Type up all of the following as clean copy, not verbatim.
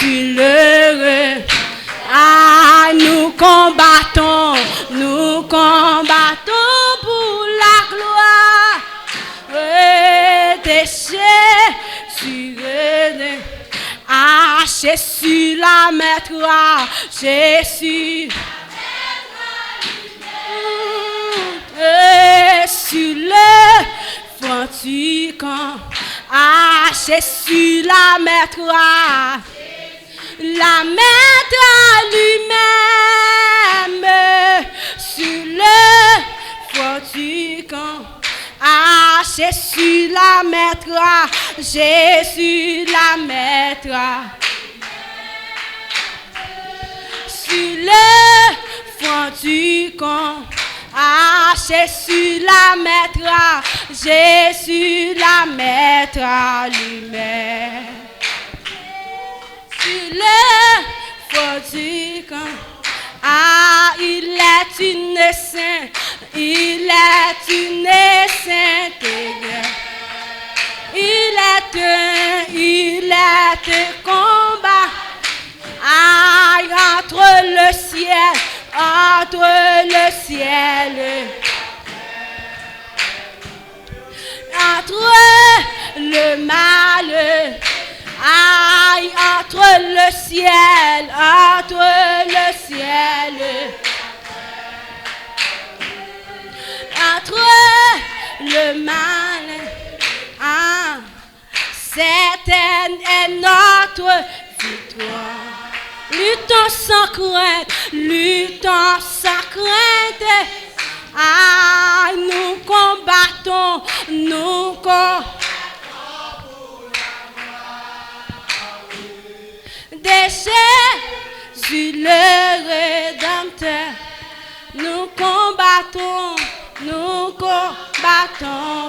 suis l'heureux. Ah, nous combattons pour la gloire. Ah, Jésus la mettra, Jésus. Sur le front du camp, ah, Jésus la mettra lui-même sur le front du camp. Ah, Jésus la mettra, Jésus la mettra sur le front du camp. Ah, Jésus la mettra, Jésus la mettra lui-même sur le front du camp. Ah, il est une sainte, il est une sainte guerre. Il est un combat. Ah, entre le ciel entre le mal, aïe, entre le ciel, entre le mal, ah, certaine est notre victoire. Luttons sans crainte, ah, nous combattons, de Jésus le Rédempteur, nous combattons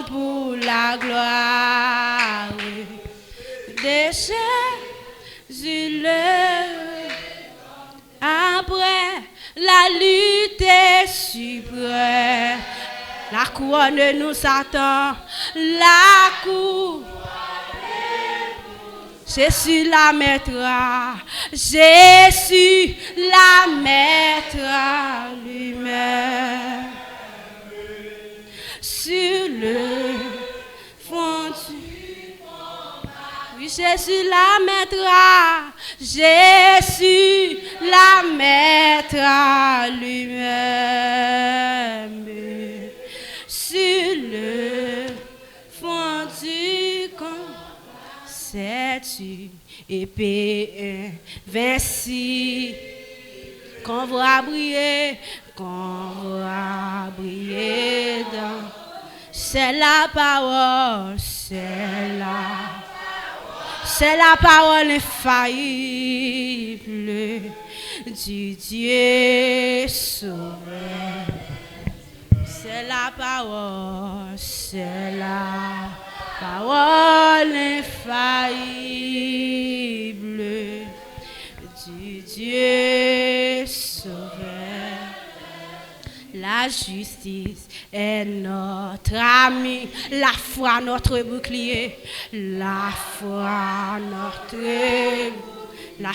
pour la gloire de Jésus le. Après la lutte est suprême, la couronne nous attend, la couronne. Jésus la mettra, Jésus la mettra lui-même sur le fond du. Oui, Jésus la mettra, Jésus la mettra lui-même sur le fond du camp. C'est-tu épée invincible qu'on va briller dans. C'est la parole, c'est la parole infaillible du Dieu sauveur. C'est la parole infaillible du Dieu sauveur. La justice est notre ami, la foi notre bouclier, la foi notre la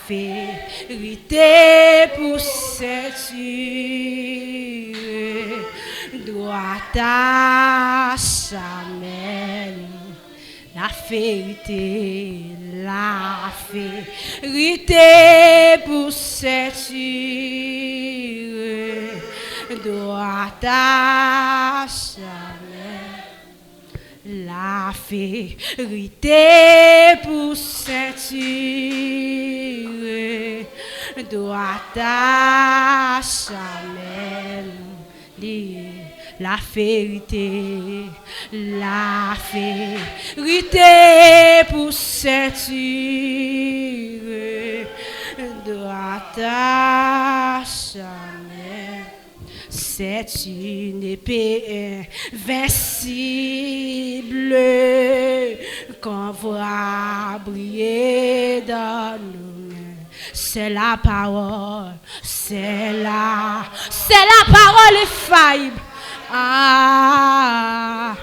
vérité pour s'assurer, droit à jamais. La vérité pour s'assurer, droit à jamais. La vérité pour s'assurer, droit à jamais. La vérité pour s'assurer, droit à jamais. C'est une épée invincible qu'on voit briller dans nos mains. C'est la parole, c'est la parole infaillible. Ah,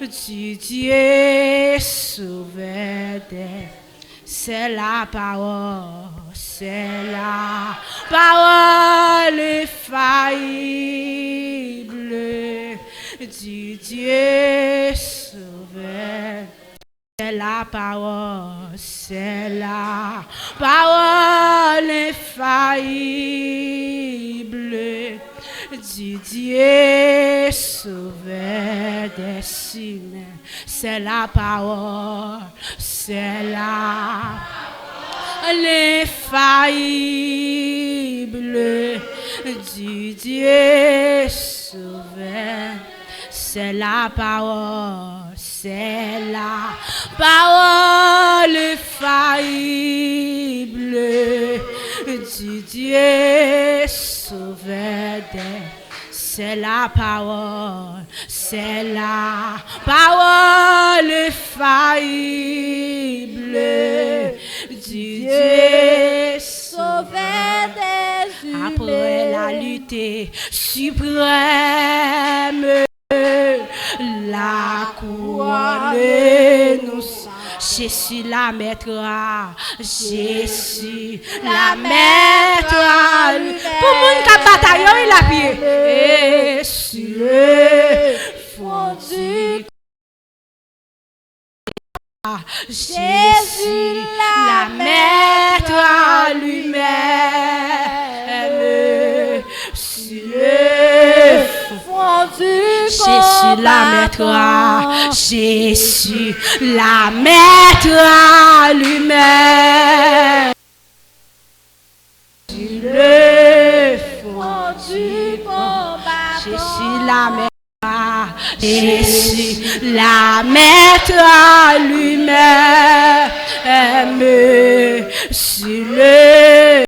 du Dieu sauveur des. C'est la parole, c'est la parole infaillible du Dieu sauveur. C'est la parole, c'est la parole infaillible du Dieu sauveur des humains. C'est la parole, c'est la parole infaillible du Dieu sauveur. C'est la parole, c'est la parole infaillible du Dieu sauveur des. C'est la parole, c'est la parole infaillible du Dieu sauveur des humains. Après la lutte suprême, la couronne nous. Jésus la mettra, Jésus la mettra. Pour moun qui bataille, il a pied. Et sur le fond du Jésus la mettra lui-même. Sur le fond du Jésus la mettra, Jésus la mettra lui-même. Sur le fond du combat, Jésus la mettra, Jésus la mettra lui-même. Sur le